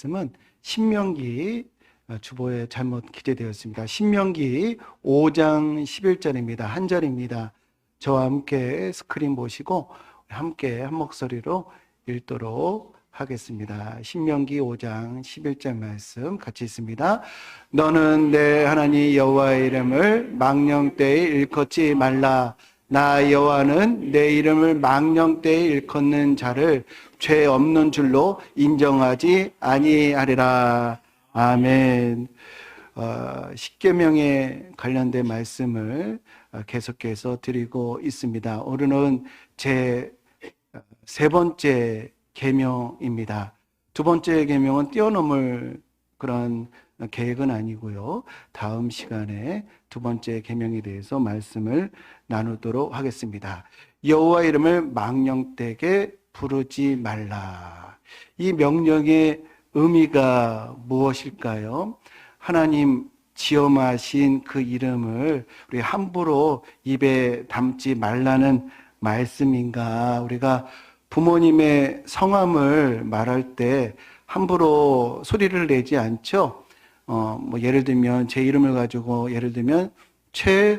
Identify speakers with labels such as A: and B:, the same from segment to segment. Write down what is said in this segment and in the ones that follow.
A: 말씀은 신명기 주보에 잘못 기재되었습니다. 신명기 5장 11절입니다. 한 절입니다. 저와 함께 스크린 보시고 함께 한 목소리로 읽도록 하겠습니다. 신명기 5장 11절 말씀 같이 읽습니다. 너는 내 하나님 여호와의 이름을 망령되이 일컫지 말라. 나 여호와는 내 이름을 망령되이 일컫는 자를 죄 없는 줄로 인정하지 아니하리라. 아멘. 십계명에 관련된 말씀을 계속해서 드리고 있습니다. 오늘은 제 세 번째 계명입니다. 두 번째 계명은 뛰어넘을 그런 계획은 아니고요. 다음 시간에 두 번째 계명에 대해서 말씀을 나누도록 하겠습니다. 여호와 이름을 망령되게 부르지 말라. 이 명령의 의미가 무엇일까요? 하나님 지엄하신 그 이름을 우리 함부로 입에 담지 말라는 말씀인가? 우리가 부모님의 성함을 말할 때 함부로 소리를 내지 않죠? 예를 들면 제 이름을 가지고 예를 들면 최웅자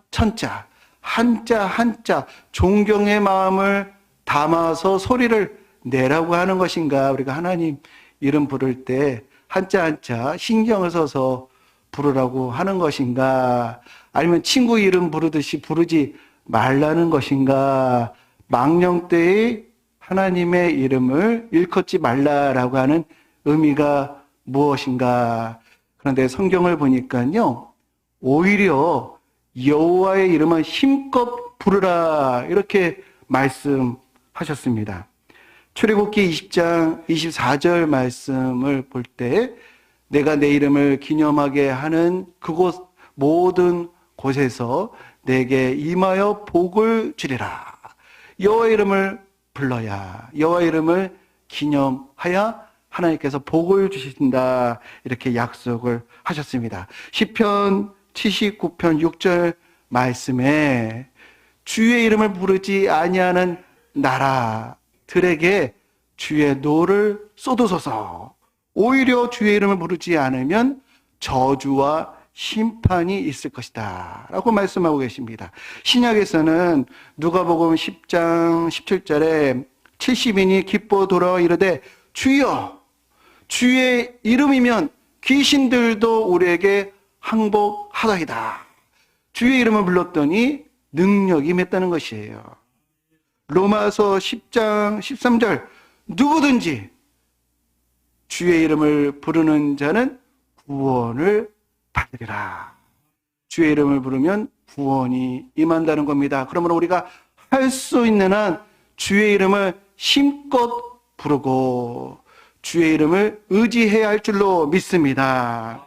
A: 천자 한자 존경의 마음을 담아서 소리를 내라고 하는 것인가? 우리가 하나님 이름 부를 때 한자 신경을 써서 부르라고 하는 것인가? 아니면 친구 이름 부르듯이 부르지 말라는 것인가? 망령되이 하나님의 이름을 일컫지 말라라고 하는 의미가 무엇인가? 그런데 성경을 보니까요, 오히려 여호와의 이름은 힘껏 부르라 이렇게 말씀하셨습니다. 출애굽기 20장 24절 말씀을 볼 때 내가 내 이름을 기념하게 하는 그곳 모든 곳에서 내게 임하여 복을 주리라. 여호와의 이름을 불러야, 여호와의 이름을 기념하여 하나님께서 복을 주신다 이렇게 약속을 하셨습니다. 시편 79편 6절 말씀에 주의 이름을 부르지 아니하는 나라들에게 주의 노를 쏟으소서. 오히려 주의 이름을 부르지 않으면 저주와 심판이 있을 것이다 라고 말씀하고 계십니다. 신약에서는 누가복음 10장 17절에 70인이 기뻐 돌아와 이르되 주여 주의 이름이면 귀신들도 우리에게 항복하다이다. 주의 이름을 불렀더니 능력이 임했다는 것이에요. 로마서 10장 13절 누구든지 주의 이름을 부르는 자는 구원을 받으리라. 주의 이름을 부르면 구원이 임한다는 겁니다. 그러므로 우리가 할 수 있는 한 주의 이름을 힘껏 부르고 주의 이름을 의지해야 할 줄로 믿습니다.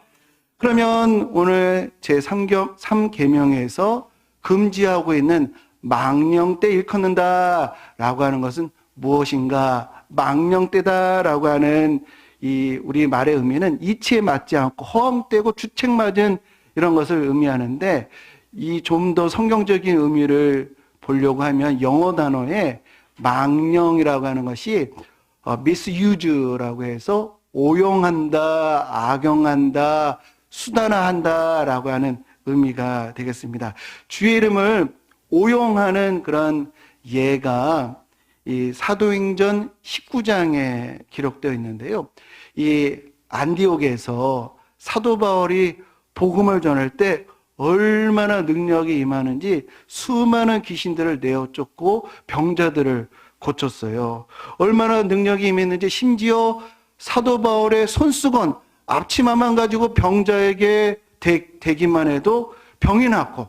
A: 그러면 오늘 제3계명에서 금지하고 있는 망령되 일컫는다 라고 하는 것은 무엇인가? 망령되다라고 하는 이 우리 말의 의미는 이치에 맞지 않고 허황되고 주책맞은 이런 것을 의미하는데, 이 좀 더 성경적인 의미를 보려고 하면 영어 단어에 망령이라고 하는 것이 misuse라고 해서 오용한다, 악용한다, 수단화한다 라고 하는 의미가 되겠습니다. 주의 이름을 오용하는 그런 예가 이 사도행전 19장에 기록되어 있는데요. 이 안디옥에서 사도 바울이 복음을 전할 때 얼마나 능력이 임하는지 수많은 귀신들을 내어 쫓고 병자들을 고쳤어요. 얼마나 능력이 임했는지 심지어 사도 바울의 손수건 앞치마만 가지고 병자에게 대기만 해도 병이 낫고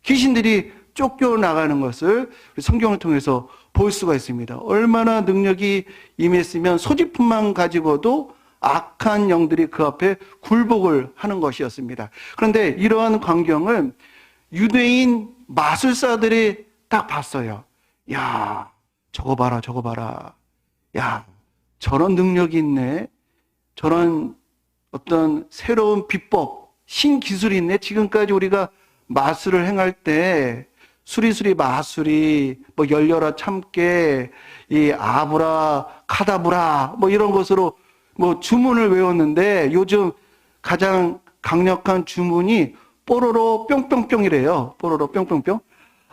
A: 귀신들이 쫓겨나가는 것을 성경을 통해서 볼 수가 있습니다. 얼마나 능력이 임했으면 소지품만 가지고도 악한 영들이 그 앞에 굴복을 하는 것이었습니다. 그런데 이러한 광경을 유대인 마술사들이 딱 봤어요. 야, 저거 봐라. 야, 저런 능력이 있네. 저런 어떤 새로운 비법, 신기술이 있네. 지금까지 우리가 마술을 행할 때 수리수리 마수리, 뭐 열려라 참깨, 이 아브라 카다브라 뭐 이런 것으로 뭐 주문을 외웠는데 요즘 가장 강력한 주문이 뽀로로 뿅뿅뿅이래요. 뽀로로 뿅뿅뿅.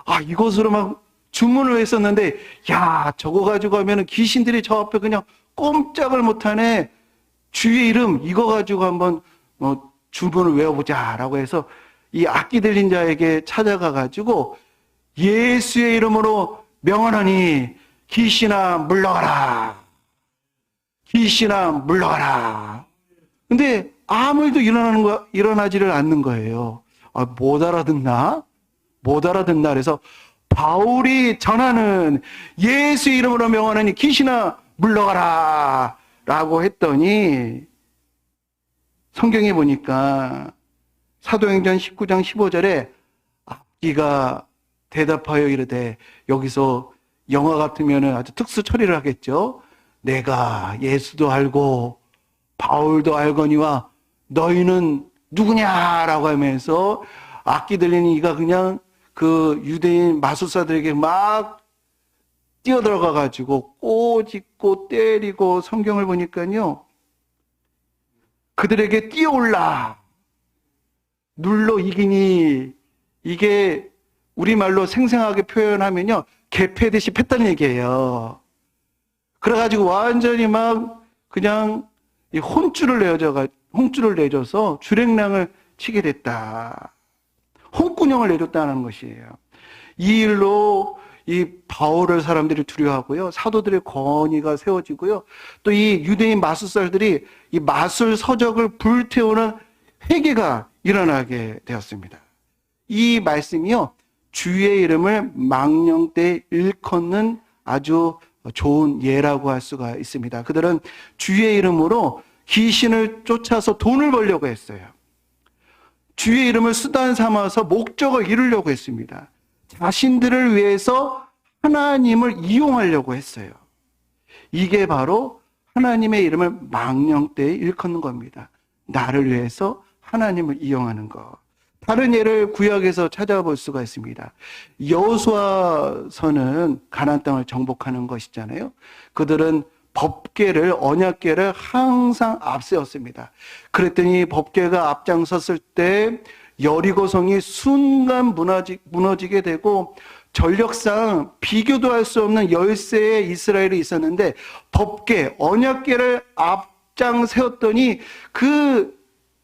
A: 아, 이것으로 막 주문을 했었는데, 야, 저거 가지고 하면은 귀신들이 저 앞에 그냥 꼼짝을 못하네. 주의 이름 이거 가지고 한번 주문을 외워보자라고 해서 이 악기 들린 자에게 찾아가 가지고 예수의 이름으로 명하노니 귀신아 물러가라. 귀신아 물러가라. 근데 아무 일도 일어나지를 않는 거예요. 아, 못 알아듣나? 못 알아듣나? 그래서 바울이 전하는 예수 이름으로 명하노니 귀신아 물러가라 라고 했더니 성경에 보니까 사도행전 19장 15절에 악기가 대답하여 이르되, 여기서 영화 같으면 아주 특수 처리를 하겠죠. 내가 예수도 알고 바울도 알거니와 너희는 누구냐라고 하면서 악기 들리는 이가 그냥 그 유대인 마술사들에게 막 뛰어들어가 가지고 꼬집고 때리고, 성경을 보니까요 그들에게 뛰어올라 눌러 이기니, 이게 우리말로 생생하게 표현하면요 개패듯이 팼다는 얘기예요. 그래가지고 완전히 막 그냥 이 혼쭐을 내줘서 주랭랑을 치게 됐다. 홍군형을 내줬다는 것이에요. 이 일로 이 바울을 사람들이 두려워하고요, 사도들의 권위가 세워지고요, 또 이 유대인 마술사들이 이 마술 서적을 불태우는 회개가 일어나게 되었습니다. 이 말씀이요 주의 이름을 망령되이 일컫는 아주 좋은 예라고 할 수가 있습니다. 그들은 주의 이름으로 귀신을 쫓아서 돈을 벌려고 했어요. 주의 이름을 수단 삼아서 목적을 이루려고 했습니다. 자신들을 위해서 하나님을 이용하려고 했어요. 이게 바로 하나님의 이름을 망령되이 일컫는 겁니다. 나를 위해서 하나님을 이용하는 것. 다른 예를 구약에서 찾아볼 수가 있습니다. 여호수아서는 가나안 땅을 정복하는 것이잖아요. 그들은 법궤를, 언약궤를 항상 앞세웠습니다. 그랬더니 법궤가 앞장섰을 때 여리고성이 순간 무너지게 되고, 전력상 비교도 할 수 없는 열세의 이스라엘이 있었는데 법궤, 언약궤를 앞장 세웠더니 그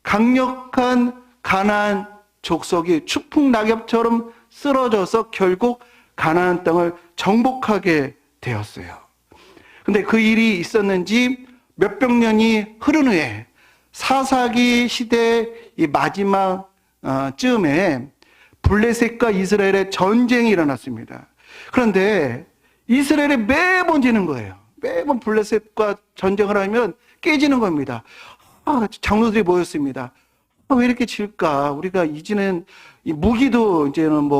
A: 강력한 가나안 족속이 추풍낙엽처럼 쓰러져서 결국 가나안 땅을 정복하게 되었어요. 근데 그 일이 있었는지 몇백 년이 흐른 후에 사사기 시대 이 마지막 쯤에 블레셋과 이스라엘의 전쟁이 일어났습니다. 그런데 이스라엘이 매번 지는 거예요. 매번 블레셋과 전쟁을 하면 깨지는 겁니다. 장로들이 모였습니다. 왜 이렇게 질까? 우리가 이제는 무기도 이제는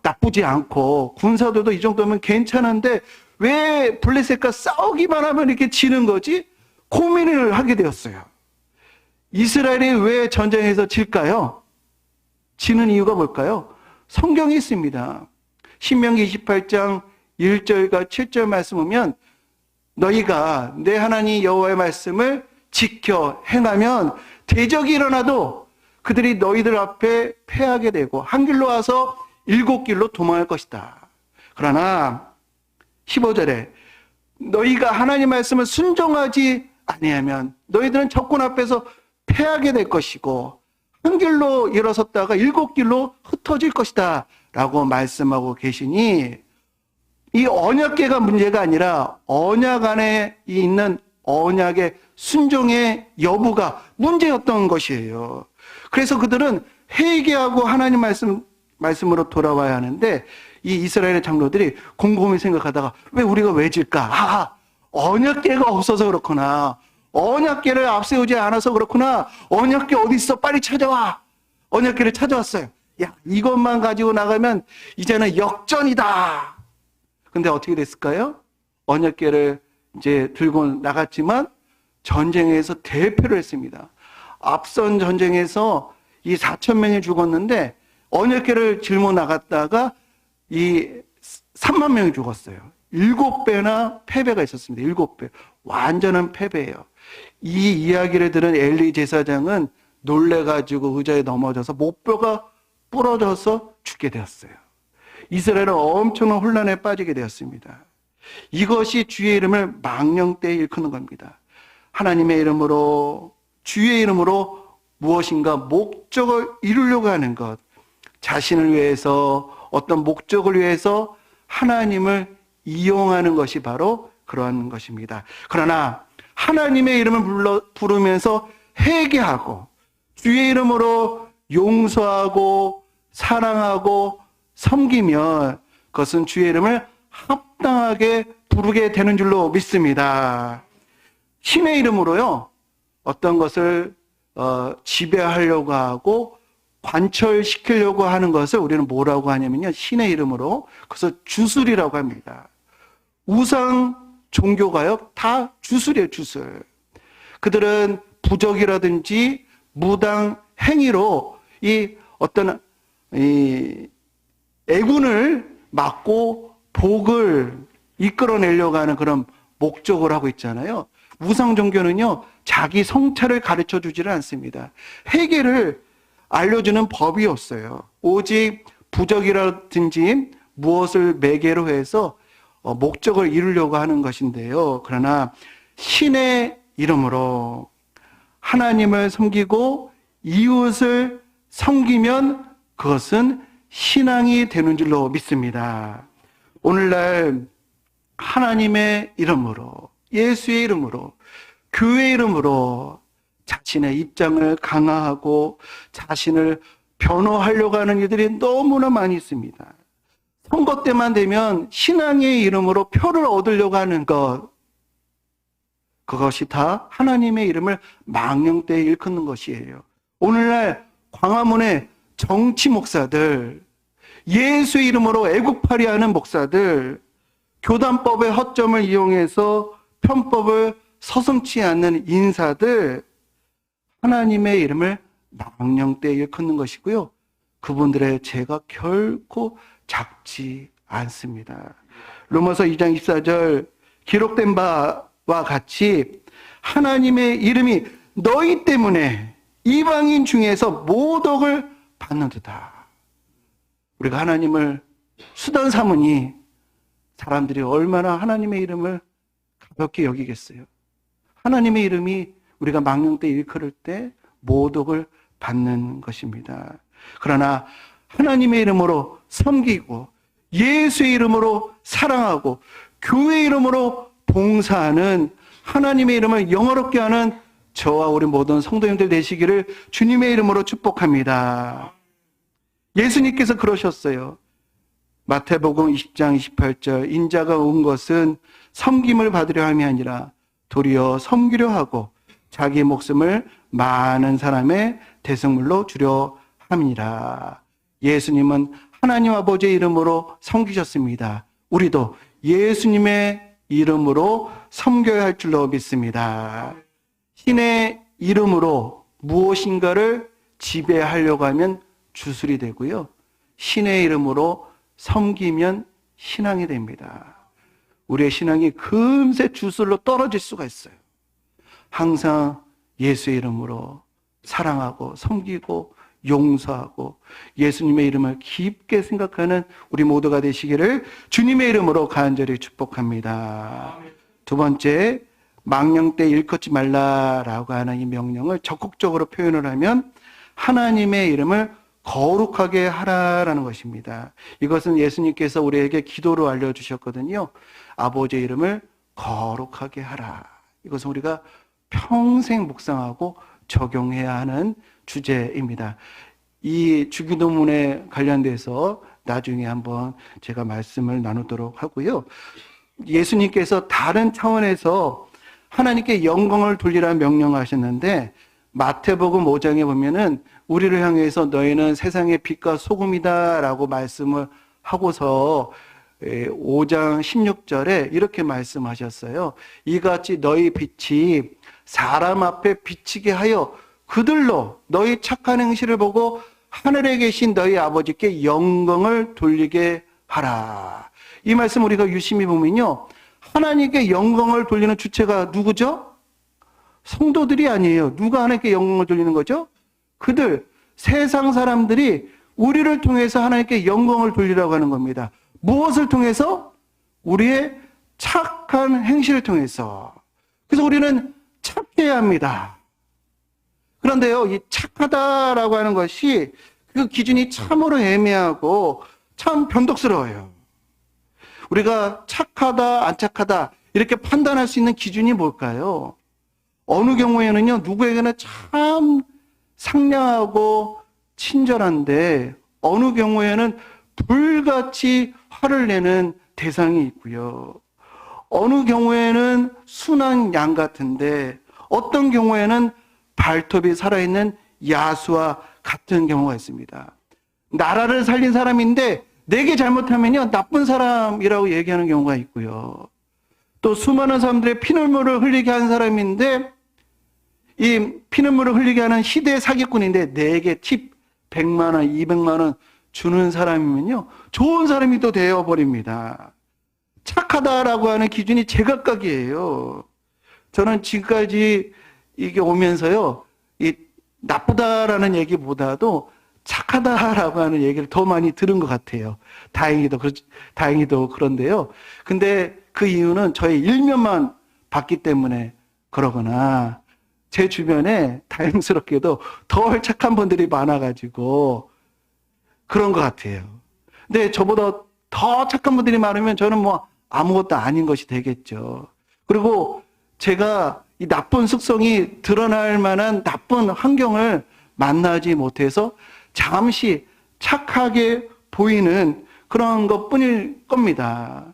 A: 나쁘지 않고 군사도도 이 정도면 괜찮은데 왜 블레셋과 싸우기만 하면 이렇게 지는 거지? 고민을 하게 되었어요. 이스라엘이 왜 전쟁에서 질까요? 지는 이유가 뭘까요? 성경이 있습니다. 신명기 28장 1절과 7절 말씀 보면, 너희가 내 하나님 여호와의 말씀을 지켜 행하면 대적이 일어나도 그들이 너희들 앞에 패하게 되고 한 길로 와서 일곱 길로 도망할 것이다. 그러나 15절에 너희가 하나님 말씀을 순종하지 아니하면 너희들은 적군 앞에서 패하게 될 것이고 한 길로 일어섰다가 일곱 길로 흩어질 것이다 라고 말씀하고 계시니, 이 언약궤가 문제가 아니라 언약 안에 있는 언약의 순종의 여부가 문제였던 것이에요. 그래서 그들은 회개하고 하나님 말씀으로 돌아와야 하는데, 이 이스라엘의 장로들이 곰곰이 생각하다가 우리가 왜 질까? 언약궤가 없어서 그렇구나. 언약궤를 앞세우지 않아서 그렇구나. 언약궤 어디 있어? 빨리 찾아와. 언약궤를 찾아왔어요. 야, 이것만 가지고 나가면 이제는 역전이다. 근데 어떻게 됐을까요? 언약궤를 이제 들고 나갔지만 전쟁에서 대패를 했습니다. 앞선 전쟁에서 이 4,000명이 죽었는데 언약궤를 짊어 나갔다가 이 3만 명이 죽었어요. 7배나 패배가 있었습니다. 7배. 완전한 패배예요. 이 이야기를 들은 엘리 제사장은 놀래가지고 의자에 넘어져서 목뼈가 부러져서 죽게 되었어요. 이스라엘은 엄청난 혼란에 빠지게 되었습니다. 이것이 주의 이름을 망령되이 일컫는 겁니다. 하나님의 이름으로, 주의 이름으로 무엇인가 목적을 이루려고 하는 것, 자신을 위해서, 어떤 목적을 위해서 하나님을 이용하는 것이 바로 그러한 것입니다. 그러나 하나님의 이름을 부르면서 회개하고 주의 이름으로 용서하고 사랑하고 섬기면 그것은 주의 이름을 합당하게 부르게 되는 줄로 믿습니다. 신의 이름으로요, 어떤 것을 지배하려고 하고 관철시키려고 하는 것을 우리는 뭐라고 하냐면요, 신의 이름으로, 그래서 주술이라고 합니다. 우상 종교가요, 다 주술이에요, 주술. 그들은 부적이라든지 무당 행위로 이 어떤 애군을 막고 복을 이끌어내려고 하는 그런 목적을 하고 있잖아요. 우상 종교는요, 자기 성찰을 가르쳐 주지를 않습니다. 회개를 알려주는 법이 없어요. 오직 부적이라든지 무엇을 매개로 해서 목적을 이루려고 하는 것인데요. 그러나 신의 이름으로 하나님을 섬기고 이웃을 섬기면 그것은 신앙이 되는 줄로 믿습니다. 오늘날 하나님의 이름으로, 예수의 이름으로, 교회의 이름으로 자신의 입장을 강화하고 자신을 변호하려고 하는 이들이 너무나 많이 있습니다. 선거 때만 되면 신앙의 이름으로 표를 얻으려고 하는 것, 그것이 다 하나님의 이름을 망령되이 일컫는 것이에요. 오늘날 광화문의 정치 목사들, 예수의 이름으로 애국팔이 하는 목사들, 교단법의 허점을 이용해서 편법을 서슴지 않는 인사들, 하나님의 이름을 망령되이 일컫는 것이고요. 그분들의 죄가 결코 작지 않습니다. 로마서 2장 24절 기록된 바와 같이 하나님의 이름이 너희 때문에 이방인 중에서 모독을 받는도다. 우리가 하나님을 수단 삼으니 사람들이 얼마나 하나님의 이름을 가볍게 여기겠어요. 하나님의 이름이 우리가 망령되이 일컬을 때 모독을 받는 것입니다. 그러나 하나님의 이름으로 섬기고 예수의 이름으로 사랑하고 교회의 이름으로 봉사하는, 하나님의 이름을 영어롭게 하는 저와 우리 모든 성도님들 되시기를 주님의 이름으로 축복합니다. 예수님께서 그러셨어요. 마태복음 20장 28절 인자가 온 것은 섬김을 받으려 함이 아니라 도리어 섬기려 하고 자기 목숨을 많은 사람의 대성물로 주려 함이니라. 예수님은 하나님 아버지의 이름으로 섬기셨습니다. 우리도 예수님의 이름으로 섬겨야 할 줄로 믿습니다. 신의 이름으로 무엇인가를 지배하려고 하면 주술이 되고요. 신의 이름으로 섬기면 신앙이 됩니다. 우리의 신앙이 금세 주술로 떨어질 수가 있어요. 항상 예수의 이름으로 사랑하고 섬기고 용서하고 예수님의 이름을 깊게 생각하는 우리 모두가 되시기를 주님의 이름으로 간절히 축복합니다. 두 번째, 망령되이 일컫지 말라라고 하는 이 명령을 적극적으로 표현을 하면 하나님의 이름을 거룩하게 하라라는 것입니다. 이것은 예수님께서 우리에게 기도로 알려주셨거든요. 아버지의 이름을 거룩하게 하라. 이것은 우리가 평생 묵상하고 적용해야 하는 주제입니다. 이 주기도문에 관련돼서 나중에 한번 제가 말씀을 나누도록 하고요. 예수님께서 다른 차원에서 하나님께 영광을 돌리라 명령하셨는데 마태복음 5장에 보면은 우리를 향해서 너희는 세상의 빛과 소금이다 라고 말씀을 하고서 5장 16절에 이렇게 말씀하셨어요. 이같이 너희 빛이 사람 앞에 비치게 하여 그들로 너희 착한 행실을 보고 하늘에 계신 너희 아버지께 영광을 돌리게 하라. 이 말씀 우리가 유심히 보면요, 하나님께 영광을 돌리는 주체가 누구죠? 성도들이 아니에요. 누가 하나님께 영광을 돌리는 거죠? 그들, 세상 사람들이 우리를 통해서 하나님께 영광을 돌리라고 하는 겁니다. 무엇을 통해서? 우리의 착한 행실을 통해서. 그래서 우리는 착해야 합니다. 그런데요, 이 착하다라고 하는 것이 그 기준이 참으로 애매하고 참 변덕스러워요. 우리가 착하다, 안 착하다 이렇게 판단할 수 있는 기준이 뭘까요? 어느 경우에는요, 누구에게나 참 상냥하고 친절한데 어느 경우에는 불같이 화를 내는 대상이 있고요. 어느 경우에는 순한 양 같은데 어떤 경우에는 발톱이 살아있는 야수와 같은 경우가 있습니다. 나라를 살린 사람인데 내게 잘못하면요, 나쁜 사람이라고 얘기하는 경우가 있고요. 또 수많은 사람들의 피눈물을 흘리게 한 사람인데 이 피눈물을 흘리게 하는 시대의 사기꾼인데 내게 팁 100만 원, 200만 원 주는 사람이면요, 좋은 사람이 또 되어버립니다. 착하다라고 하는 기준이 제각각이에요. 저는 지금까지 이게 오면서요, 이 나쁘다라는 얘기보다도 착하다라고 하는 얘기를 더 많이 들은 것 같아요. 다행히도 그런데요. 근데 그 이유는 저의 일면만 봤기 때문에 그러거나 제 주변에 다행스럽게도 덜 착한 분들이 많아가지고 그런 것 같아요. 근데 저보다 더 착한 분들이 많으면 저는 뭐 아무것도 아닌 것이 되겠죠. 그리고 제가 이 나쁜 습성이 드러날 만한 나쁜 환경을 만나지 못해서 잠시 착하게 보이는 그런 것 뿐일 겁니다.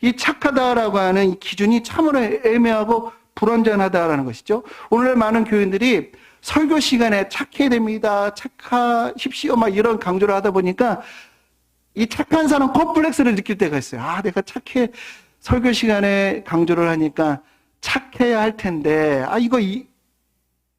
A: 이 착하다라고 하는 이 기준이 참으로 애매하고 불완전하다라는 것이죠. 오늘날 많은 교인들이 설교 시간에 착해야 됩니다, 착하십시오 막 이런 강조를 하다 보니까 이 착한 사람 컴플렉스를 느낄 때가 있어요. 아, 내가 착해, 설교 시간에 강조를 하니까 착해야 할 텐데, 이거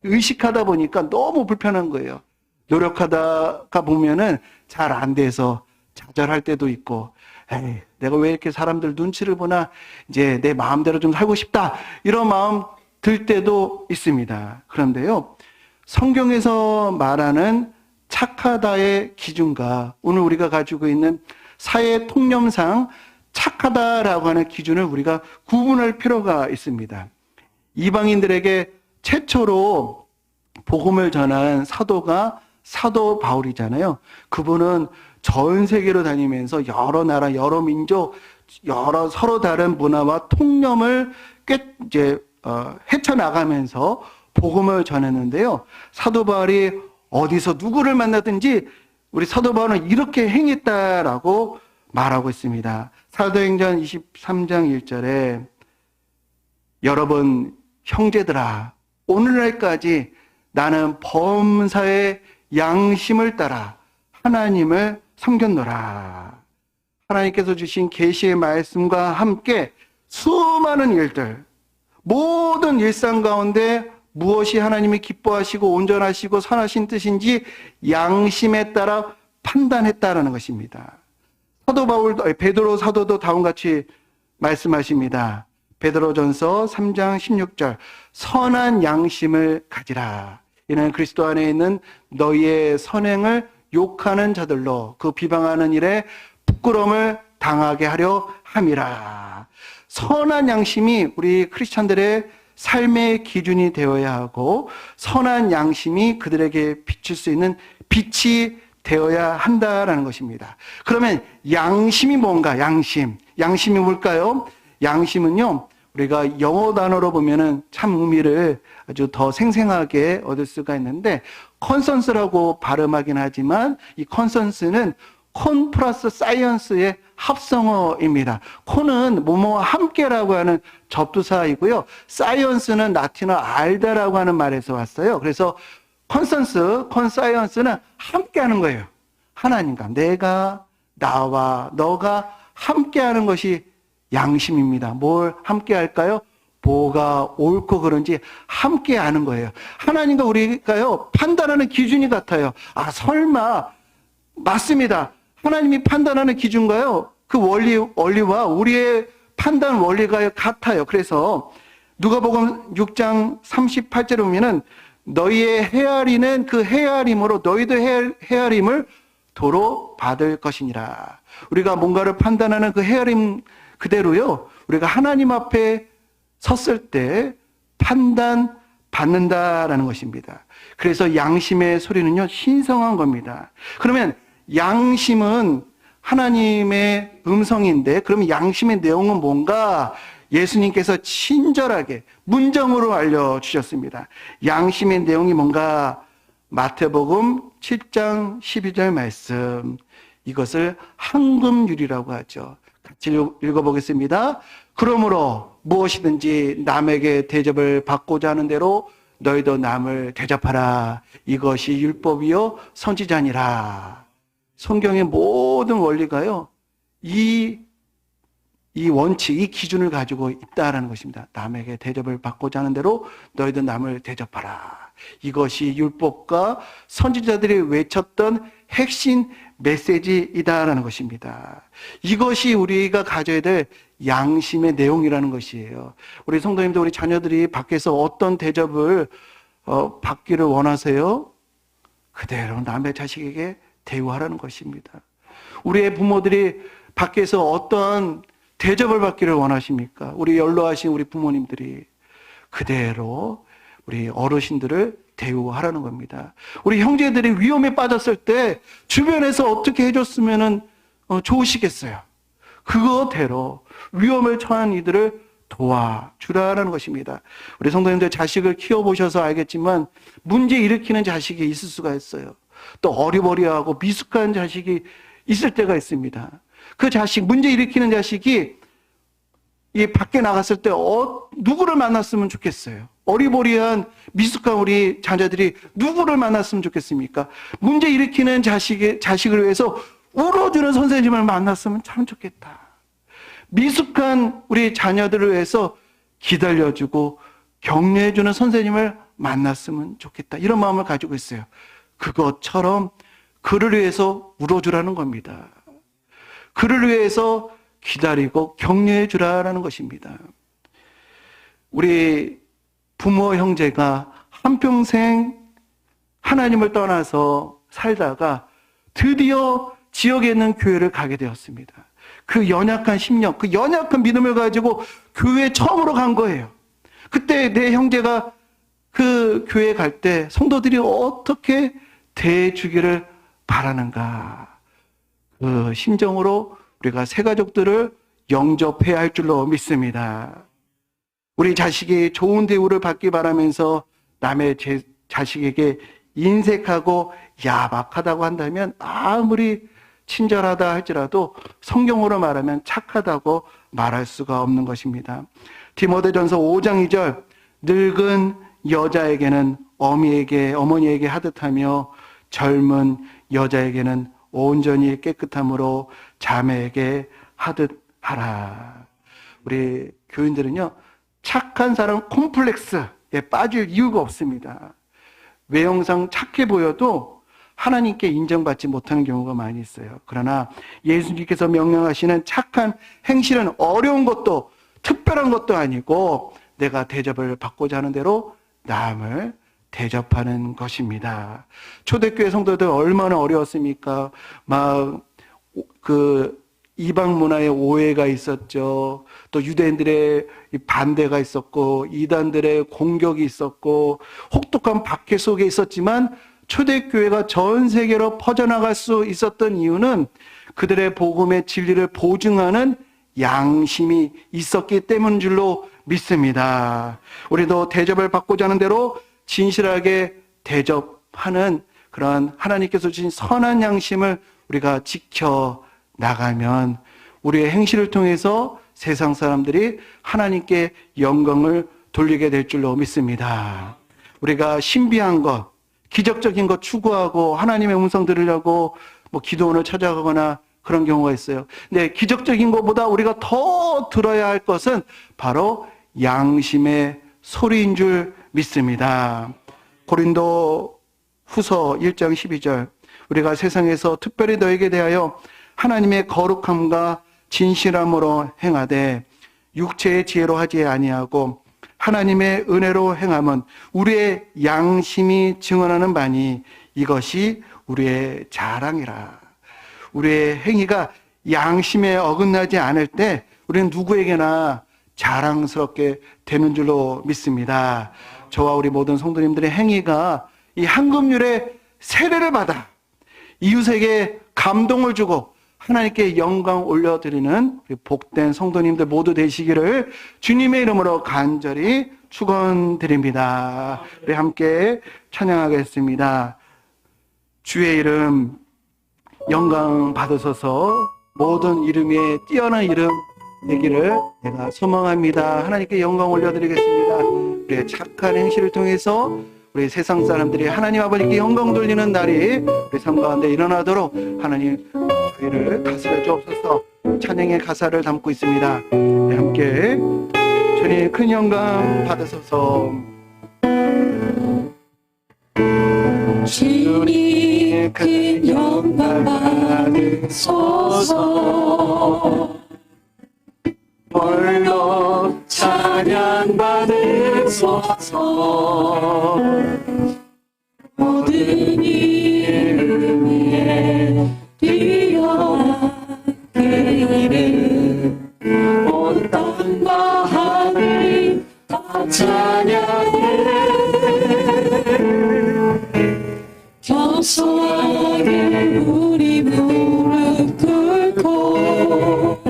A: 의식하다 보니까 너무 불편한 거예요. 노력하다가 보면은 잘 안 돼서 좌절할 때도 있고, 에이, 내가 왜 이렇게 사람들 눈치를 보나, 이제 내 마음대로 좀 살고 싶다, 이런 마음 들 때도 있습니다. 그런데요, 성경에서 말하는 착하다의 기준과 오늘 우리가 가지고 있는 사회 통념상 착하다라고 하는 기준을 우리가 구분할 필요가 있습니다. 이방인들에게 최초로 복음을 전한 사도가 사도 바울이잖아요. 그분은 전 세계로 다니면서 여러 나라, 여러 민족, 여러 서로 다른 문화와 통념을 헤쳐나가면서 복음을 전했는데요. 사도 바울이 어디서 누구를 만나든지 우리 사도 바울은 이렇게 행했다라고 말하고 있습니다. 사도행전 23장 1절에 여러분 형제들아, 오늘날까지 나는 범사의 양심을 따라 하나님을 섬겼노라. 하나님께서 주신 계시의 말씀과 함께 수많은 일들, 모든 일상 가운데 무엇이 하나님이 기뻐하시고 온전하시고 선하신 뜻인지 양심에 따라 판단했다라는 것입니다. 베드로 사도도 다음과 같이 말씀하십니다. 베드로전서 3장 16절, 선한 양심을 가지라. 이는 그리스도 안에 있는 너희의 선행을 욕하는 자들로 그 비방하는 일에 부끄러움을 당하게 하려 함이라. 선한 양심이 우리 크리스찬들의 삶의 기준이 되어야 하고, 선한 양심이 그들에게 비칠 수 있는 빛이 되어야 한다라는 것입니다. 그러면 양심이 뭔가? 양심이 뭘까요? 양심은요, 우리가 영어 단어로 보면은 참 의미를 아주 더 생생하게 얻을 수가 있는데, 컨센스라고 발음하긴 하지만 이 컨센스는 콘 플러스 사이언스의 합성어입니다. 콘은 뭐뭐와 함께라고 하는 접두사이고요. 사이언스는 라틴어 알다라고 하는 말에서 왔어요. 그래서 컨사이언스는 함께하는 거예요. 하나님과 내가, 나와 너가 함께하는 것이 양심입니다. 뭘 함께할까요? 뭐가 옳고 그런지 함께하는 거예요. 하나님과 우리가요, 판단하는 기준이 같아요. 설마 맞습니다. 하나님이 판단하는 기준과요, 그 원리와 우리의 판단 원리가 같아요. 그래서 누가복음 6장 38절에 보면은 너희의 헤아리는 그 헤아림으로 너희도 헤아림을 도로 받을 것이니라. 우리가 뭔가를 판단하는 그 헤아림 그대로요, 우리가 하나님 앞에 섰을 때 판단 받는다라는 것입니다. 그래서 양심의 소리는요, 신성한 겁니다. 그러면 양심은 하나님의 음성인데, 그럼 양심의 내용은 뭔가? 예수님께서 친절하게 문장으로 알려주셨습니다. 양심의 내용이 뭔가? 마태복음 7장 12절 말씀, 이것을 황금률이라고 하죠. 같이 읽어보겠습니다. 그러므로 무엇이든지 남에게 대접을 받고자 하는 대로 너희도 남을 대접하라. 이것이 율법이요 선지자니라. 성경의 모든 원리가요, 이 원칙, 이 기준을 가지고 있다라는 것입니다. 남에게 대접을 받고자 하는 대로 너희도 남을 대접하라. 이것이 율법과 선지자들이 외쳤던 핵심 메시지이다라는 것입니다. 이것이 우리가 가져야 될 양심의 내용이라는 것이에요. 우리 성도님들, 우리 자녀들이 밖에서 어떤 대접을 받기를 원하세요? 그대로 남의 자식에게 대우하라는 것입니다. 우리의 부모들이 밖에서 어떤 대접을 받기를 원하십니까? 우리 연로하신 우리 부모님들이 그대로 우리 어르신들을 대우하라는 겁니다. 우리 형제들이 위험에 빠졌을 때 주변에서 어떻게 해줬으면 좋으시겠어요? 그거대로 위험을 처한 이들을 도와주라는 것입니다. 우리 성도님들 자식을 키워보셔서 알겠지만 문제 일으키는 자식이 있을 수가 있어요. 또 어리버리하고 미숙한 자식이 있을 때가 있습니다. 그 자식, 문제 일으키는 자식이 이 밖에 나갔을 때 누구를 만났으면 좋겠어요? 어리버리한 미숙한 우리 자녀들이 누구를 만났으면 좋겠습니까? 문제 일으키는 자식을 위해서 울어주는 선생님을 만났으면 참 좋겠다. 미숙한 우리 자녀들을 위해서 기다려주고 격려해주는 선생님을 만났으면 좋겠다. 이런 마음을 가지고 있어요. 그것처럼 그를 위해서 울어주라는 겁니다. 그를 위해서 기다리고 격려해 주라는 것입니다. 우리 부모 형제가 한평생 하나님을 떠나서 살다가 드디어 지역에 있는 교회를 가게 되었습니다. 그 연약한 심령, 그 연약한 믿음을 가지고 교회에 처음으로 간 거예요. 그때 내 형제가 그 교회에 갈 때 성도들이 어떻게 대해주기를 바라는가, 그 심정으로 우리가 새 가족들을 영접해야 할 줄로 믿습니다. 우리 자식이 좋은 대우를 받기 바라면서 남의 자식에게 인색하고 야박하다고 한다면 아무리 친절하다 할지라도 성경으로 말하면 착하다고 말할 수가 없는 것입니다. 디모데전서 5장 2절, 늙은 여자에게는 어머니에게 하듯하며 젊은 여자에게는 온전히 깨끗함으로 자매에게 하듯 하라. 우리 교인들은요, 착한 사람 콤플렉스에 빠질 이유가 없습니다. 외형상 착해 보여도 하나님께 인정받지 못하는 경우가 많이 있어요. 그러나 예수님께서 명령하시는 착한 행실은 어려운 것도 특별한 것도 아니고 내가 대접을 받고자 하는 대로 남을 대접하는 것입니다. 초대교회 성도들 얼마나 어려웠습니까? 막 이방 문화의 오해가 있었죠. 또 유대인들의 반대가 있었고 이단들의 공격이 있었고 혹독한 박해 속에 있었지만 초대교회가 전 세계로 퍼져나갈 수 있었던 이유는 그들의 복음의 진리를 보증하는 양심이 있었기 때문인 줄로 믿습니다. 우리도 대접을 받고자 하는 대로 진실하게 대접하는 그런 하나님께서 주신 선한 양심을 우리가 지켜 나가면 우리의 행실을 통해서 세상 사람들이 하나님께 영광을 돌리게 될 줄로 믿습니다. 우리가 신비한 것, 기적적인 것 추구하고 하나님의 음성 들으려고 기도원을 찾아가거나 그런 경우가 있어요. 근데 기적적인 것보다 우리가 더 들어야 할 것은 바로 양심의 소리인 줄 믿습니다. 고린도 후서 1장 12절, 우리가 세상에서 특별히 너에게 대하여 하나님의 거룩함과 진실함으로 행하되 육체의 지혜로 하지 아니하고 하나님의 은혜로 행함은 우리의 양심이 증언하는 바니 이것이 우리의 자랑이라. 우리의 행위가 양심에 어긋나지 않을 때 우리는 누구에게나 자랑스럽게 되는 줄로 믿습니다. 저와 우리 모든 성도님들의 행위가 이 한금률의 세례를 받아 이웃에게 감동을 주고 하나님께 영광 올려드리는 우리 복된 성도님들 모두 되시기를 주님의 이름으로 간절히 축원드립니다. 우리 함께 찬양하겠습니다. 주의 이름 영광 받으소서. 모든 이름 위에 뛰어난 이름 되기를 내가 소망합니다. 하나님께 영광 올려드리겠습니다. 우리의 착한 행실을 통해서 우리 세상 사람들이 하나님 아버지께 영광 돌리는 날이 우리 삶 가운데 일어나도록 하나님 저희를 다스려 주옵소서. 찬양의 가사를 담고 있습니다. 네, 함께 주님 큰 영광 받으소서.
B: 주님 큰 영광 받으소서. 홀로 찬양 받으소서. 모든 이름 위에 뛰어난 그 이름 온 땅과 하늘 다 찬양해. 겸손하게 우리 무릎 꿇고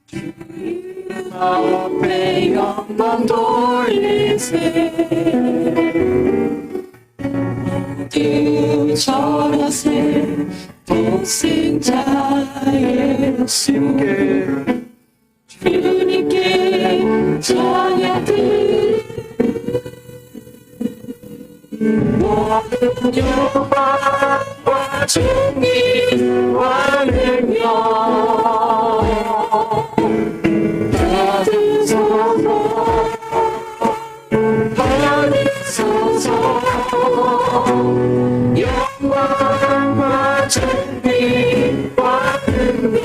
B: 주님 앞에 영광 돌리세. 모두 절하세. 독생자 예수께 주님께 찬양 드리. 모든 영광과 존귀와 능력 받으소서. 받으소서. 영광과 존귀와 능력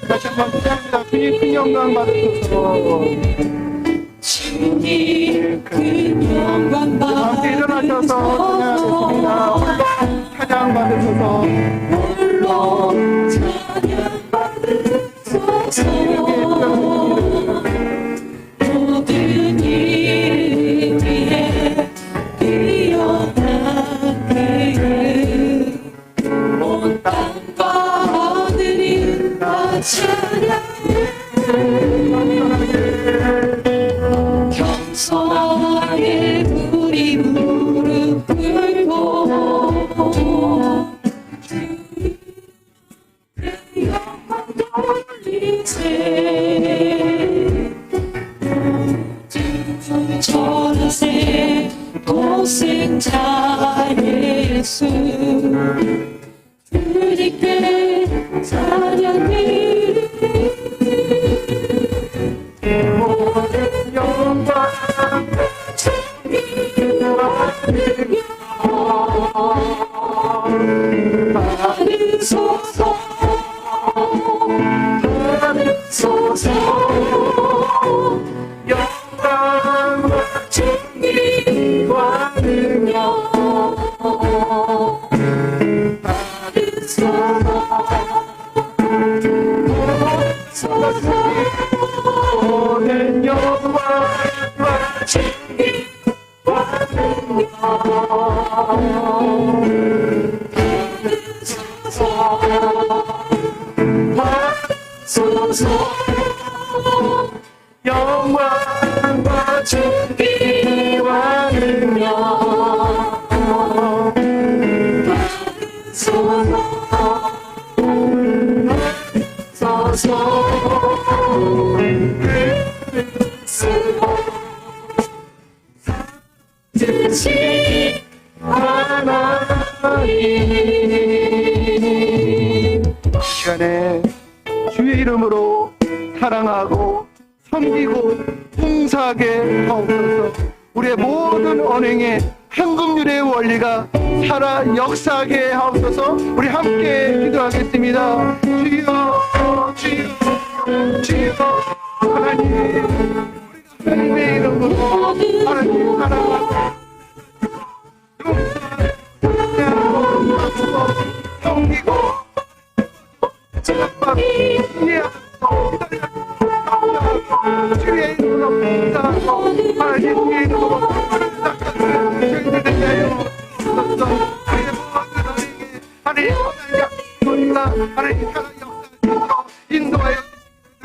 A: 다시 한번 기도합니다. 주님 큰 영광 받으소서.
B: 주님 큰 영광
A: 함께 일어나셔서 찬양하겠습니다. 찬양 받으소서.
B: 홀로 찬양 받으소서. 모든 일 위에 뛰어난 그 이름 온 땅과 하늘이 다 찬양해. 겸손하게 우리 무릎 꿇고 주님의 영광 돌리세. 모두 절하세. 독생자 예수 주님께 찬양 드리. 모든 영광 존귀와 능력 받으소서. 받으소서. 영광과 존귀와 능력 받으소서. 모든 영광과 존귀와 능력 받으소서. 영광과 존귀와 능력 받으소서. 뜻이 하나님
A: 시간에 주의 이름으로 사랑하고 섬기고 봉사하게 하옵소서. 우리의 모든 언행에 황금률의 원리가 살아 역사하게 하옵소서. 우리 함께 기도하겠습니다. 주여 주여 주여 하나님, 우리가 하나님의 이름으로 하나님 사랑하고 섬기고 이해하고 주의 이름으로 봉사하고 하나님의 이름으로 저희들을 대하여 주옵소서. 우리의 모든 언행에 하나님 선한 하나님 사랑 역사하셔서 인도하여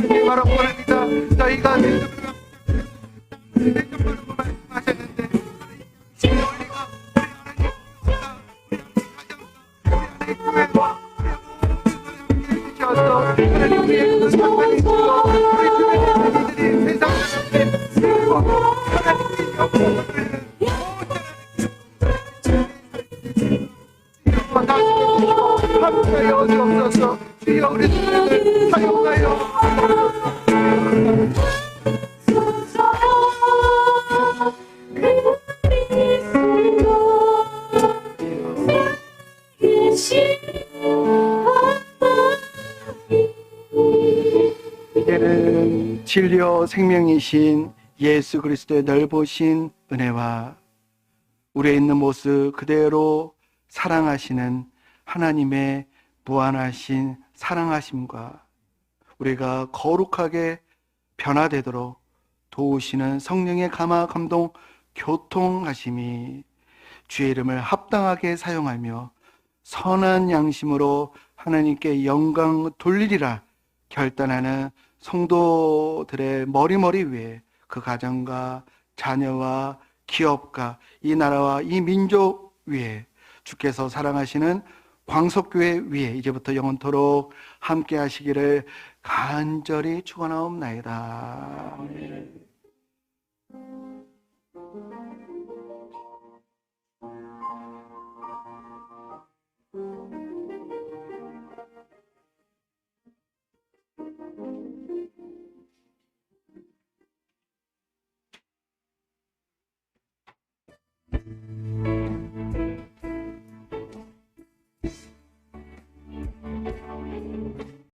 A: 주시기 바라고 원합니다. 저희가 내정바라고 말씀하셨는데 주의 원리가 우리 하나님 교회와 하나님 위에 그 상관이 있어 우리 주변의 우리들이 세상 사람들이 그리고 하나님의 영광을 함께하여 주옵소서. 주여 우리들을 사용하여 이제는 진리요 생명이신 예수 그리스도의 넓으신 은혜와 우리의 있는 모습 그대로 사랑하시는 하나님의 무한하신 사랑하심과 우리가 거룩하게 변화되도록 도우시는 성령의 감화 감동 교통하심이 주의 이름을 합당하게 사용하며 선한 양심으로 하나님께 영광 돌리리라 결단하는 성도들의 머리머리 위에 그 가정과 자녀와 기업가 이 나라와 이 민족 위에 주께서 사랑하시는 광석교회 위에 이제부터 영원토록 함께 하시기를 간절히 축원하옵나이다. 아멘.